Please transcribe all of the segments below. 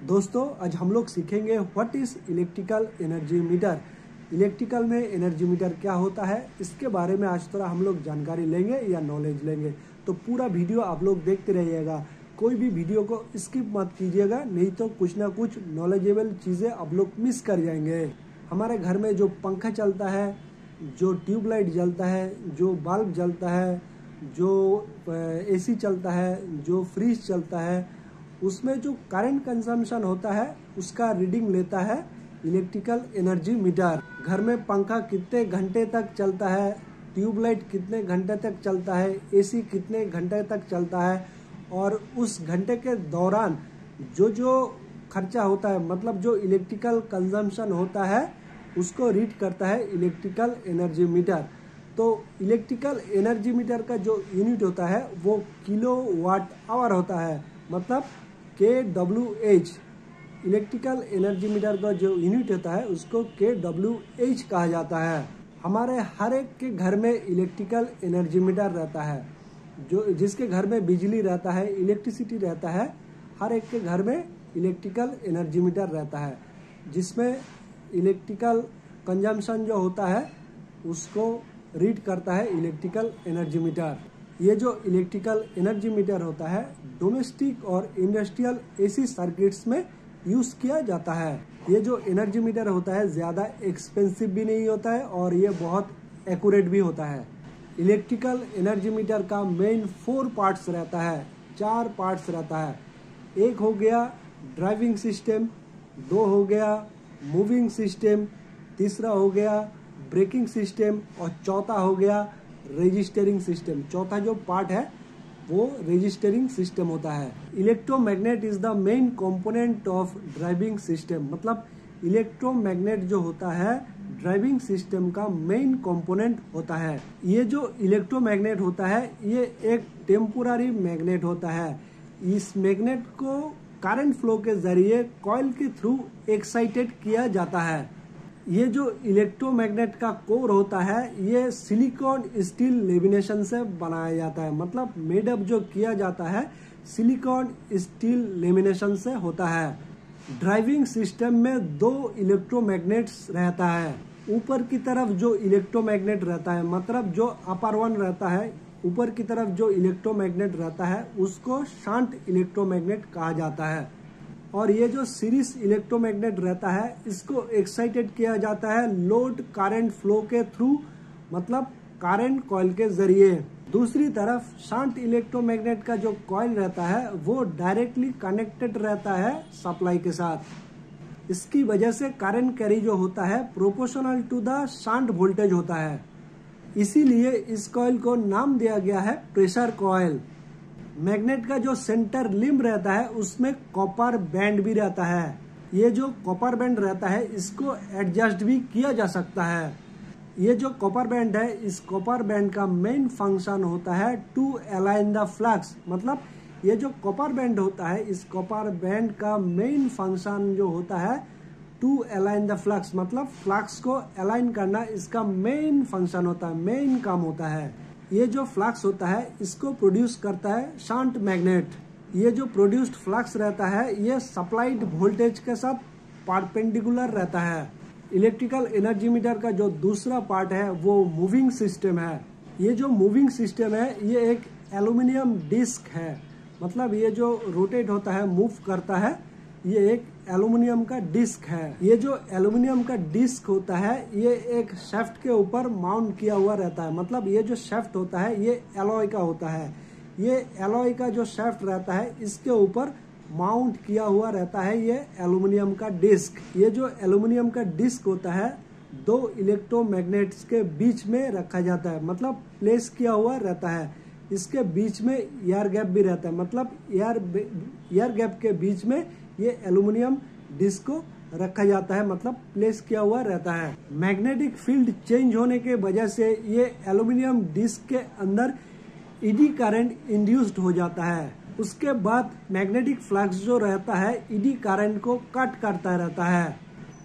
दोस्तों आज हम लोग सीखेंगे what is electrical energy meter. Electrical में एनर्जी मीटर क्या होता है इसके बारे में आज थोड़ा हम लोग जानकारी लेंगे या नॉलेज लेंगे। तो पूरा वीडियो आप लोग देखते रहिएगा, कोई भी वीडियो को स्किप मत कीजिएगा, नहीं तो कुछ ना कुछ नॉलेजेबल चीज़ें आप लोग मिस कर जाएंगे। हमारे घर में जो पंखा चलता है, जो ट्यूबलाइट जलता है, जो बल्ब जलता है, जो एसी चलता है, जो फ्रिज चलता है, उसमें जो करंट कंजम्पशन होता है उसका रीडिंग लेता है इलेक्ट्रिकल एनर्जी मीटर। घर में पंखा कितने घंटे तक चलता है, ट्यूबलाइट कितने घंटे तक चलता है, एसी कितने घंटे तक चलता है और उस घंटे के दौरान जो खर्चा होता है, मतलब जो इलेक्ट्रिकल कंजम्पशन होता है उसको रीड करता है इलेक्ट्रिकल एनर्जी मीटर। तो इलेक्ट्रिकल एनर्जी मीटर का जो यूनिट होता है वो किलो वाट आवर होता है, मतलब kWh। इलेक्ट्रिकल एनर्जी मीटर का जो यूनिट होता है उसको kWh कहा जाता है। हमारे हर एक के घर में इलेक्ट्रिकल एनर्जी मीटर रहता है। जो जिसके घर में बिजली रहता है, इलेक्ट्रिसिटी रहता है, हर एक के घर में इलेक्ट्रिकल एनर्जी मीटर रहता है, जिसमें इलेक्ट्रिकल कंजम्पशन जो होता है उसको रीड करता है इलेक्ट्रिकल एनर्जी मीटर। ये जो इलेक्ट्रिकल एनर्जी मीटर होता है डोमेस्टिक और इंडस्ट्रियल एसी सर्किट्स में यूज किया जाता है। ये जो एनर्जी मीटर होता है ज़्यादा एक्सपेंसिव भी नहीं होता है और ये बहुत एक्यूरेट भी होता है। इलेक्ट्रिकल एनर्जी मीटर का मेन 4 पार्ट्स रहता है, 4 पार्ट्स रहता है। एक हो गया ड्राइविंग सिस्टम, 2 हो गया मूविंग सिस्टम, तीसरा हो गया ब्रेकिंग सिस्टम और चौथा हो गया रजिस्टरिंग सिस्टम। चौथा जो पार्ट है वो रजिस्टरिंग सिस्टम होता है। Electromagnet is the main component of driving system, मतलब इलेक्ट्रोमैग्नेट जो होता है ड्राइविंग सिस्टम का मेन कंपोनेंट होता है। ये जो इलेक्ट्रोमैग्नेट होता है ये एक टेम्पोररी मैग्नेट होता है। इस मैग्नेट को करंट फ्लो के जरिए कॉइल के थ्रू एक्साइटेड किया जाता है। ये जो इलेक्ट्रोमैग्नेट का कोर होता है ये सिलिकॉन स्टील लेमिनेशन से बनाया जाता है, मतलब मेडअप जो किया जाता है सिलिकॉन स्टील लेमिनेशन से होता है। ड्राइविंग सिस्टम में 2 इलेक्ट्रोमैग्नेट्स रहता है। ऊपर की तरफ जो इलेक्ट्रोमैग्नेट रहता है, मतलब जो अपर वन रहता है, ऊपर की तरफ जो इलेक्ट्रोमैग्नेट रहता है उसको शंट इलेक्ट्रोमैग्नेट कहा जाता है। और ये जो सीरीज इलेक्ट्रोमैग्नेट रहता है इसको एक्साइटेड किया जाता है लोड करंट फ्लो के थ्रू, मतलब करंट कॉइल के जरिए। दूसरी तरफ शंट इलेक्ट्रोमैग्नेट का जो कॉइल रहता है वो डायरेक्टली कनेक्टेड रहता है सप्लाई के साथ। इसकी वजह से करंट कैरी जो होता है proportional to the shunt voltage होता है। इसीलिए इस कॉइल को नाम दिया गया है प्रेशर कॉइल। मैग्नेट का जो सेंटर लिम्ब रहता है उसमें कॉपर बैंड भी रहता है। ये जो कॉपर बैंड रहता है इसको एडजस्ट भी किया जा सकता है। ये जो कॉपर बैंड है, इस कॉपर बैंड का मेन फंक्शन होता है टू अलाइन द फ्लक्स, मतलब ये जो कॉपर बैंड होता है इस कॉपर बैंड का मेन फंक्शन जो होता है टू अलाइन द फ्लक्स, मतलब फ्लक्स को अलाइन करना इसका मेन फंक्शन होता है, मेन काम होता है। ये जो फ्लक्स होता है इसको प्रोड्यूस करता है शंट मैग्नेट। ये जो प्रोड्यूस्ड फ्लक्स रहता है ये सप्लाइड वोल्टेज के साथ परपेंडिकुलर रहता है। इलेक्ट्रिकल एनर्जी मीटर का जो दूसरा पार्ट है वो मूविंग सिस्टम है। ये जो मूविंग सिस्टम है ये एक एल्यूमिनियम डिस्क है, मतलब ये जो रोटेट होता है, मूव करता है, ये एक एल्यूमिनियम का डिस्क है। ये जो एल्यूमिनियम का डिस्क होता है ये एक शाफ्ट के ऊपर माउंट किया हुआ रहता है, मतलब ये जो शाफ्ट होता है ये एलॉय का होता है। ये एलॉय का जो शाफ्ट रहता है इसके ऊपर माउंट किया हुआ रहता है ये एल्यूमिनियम का डिस्क। ये जो एल्यूमिनियम का डिस्क होता है 2 इलेक्ट्रोमैग्नेट्स के बीच में रखा जाता है, मतलब प्लेस किया हुआ रहता है। इसके बीच में एयर गैप भी रहता है, मतलब एयर गैप के बीच में ये एल्यूमिनियम डिस्क को रखा जाता है, मतलब प्लेस किया हुआ रहता है। मैग्नेटिक फील्ड चेंज होने के वजह से ये एल्यूमिनियम डिस्क के अंदर ईडी करंट इंड्यूस्ड हो जाता है। उसके बाद मैग्नेटिक फ्लक्स जो रहता है ईडी करंट को कट करता रहता है।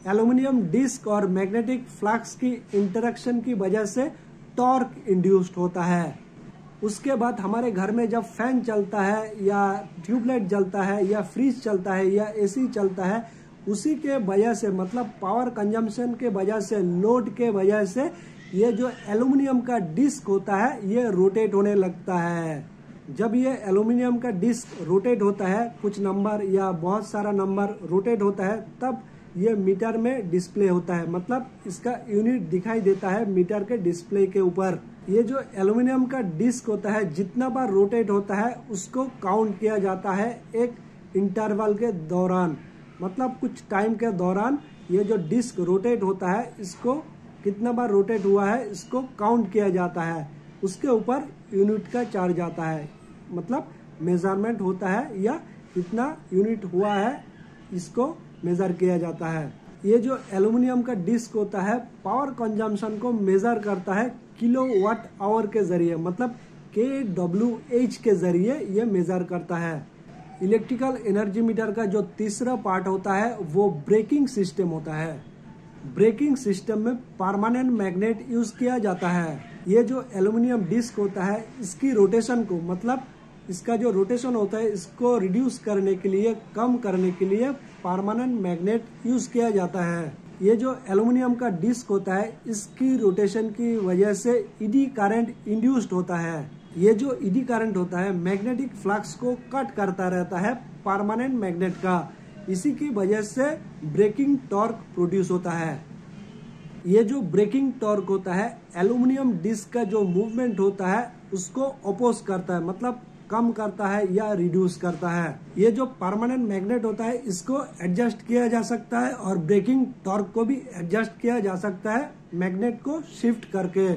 एल्यूमिनियम डिस्क और मैग्नेटिक फ्लक्स की इंटरेक्शन की वजह से टॉर्क इंड्यूस्ड होता है। उसके बाद हमारे घर में जब फैन चलता है या ट्यूबलाइट जलता है या फ्रिज चलता है या एसी चलता है, उसी के वजह से मतलब पावर कंजम्पशन के वजह से, लोड के वजह से ये जो एल्युमिनियम का डिस्क होता है ये रोटेट होने लगता है। जब ये एल्युमिनियम का डिस्क रोटेट होता है, कुछ नंबर या बहुत सारा नंबर रोटेट होता है, तब ये मीटर में डिस्प्ले होता है, मतलब इसका यूनिट दिखाई देता है मीटर के डिस्प्ले के ऊपर। ये जो एल्युमिनियम का डिस्क होता है जितना बार रोटेट होता है उसको काउंट किया जाता है एक इंटरवल के दौरान, मतलब कुछ टाइम के दौरान ये जो डिस्क रोटेट होता है इसको कितना बार रोटेट हुआ है इसको काउंट किया जाता है। उसके ऊपर यूनिट का चार्ज आता है, मतलब मेजरमेंट होता है या कितना यूनिट हुआ है इसको मेजर किया जाता है। ये जो एल्युमिनियम का डिस्क होता है पावर कंजम्पशन को मेजर करता है किलोवाट आवर के जरिए, मतलब kWh के जरिए ये मेजर करता है। इलेक्ट्रिकल एनर्जी मीटर का जो तीसरा पार्ट होता है वो ब्रेकिंग सिस्टम होता है। ब्रेकिंग सिस्टम में परमानेंट मैग्नेट यूज किया जाता है। ये जो एल्युमिनियम डिस्क होता है इसकी रोटेशन को, मतलब इसका जो रोटेशन होता है इसको रिड्यूस करने के लिए, कम करने के लिए परमानेंट मैग्नेट यूज किया जाता है। ये जो एल्युमिनियम का डिस्क होता है इसकी रोटेशन की वजह से ईडी करंट इंड्यूस्ड होता है। ये जो ईडी करंट होता है मैग्नेटिक फ्लक्स को कट करता रहता है परमानेंट मैग्नेट का, इसी की वजह से ब्रेकिंग टॉर्क प्रोड्यूस होता है। ये जो ब्रेकिंग टॉर्क होता है एल्युमिनियम डिस्क का जो मूवमेंट होता है उसको अपोज करता है, मतलब कम करता है या रिड्यूस करता है। ये जो परमानेंट मैग्नेट होता है इसको एडजस्ट किया जा सकता है और ब्रेकिंग टॉर्क को भी एडजस्ट किया जा सकता है मैग्नेट को शिफ्ट करके।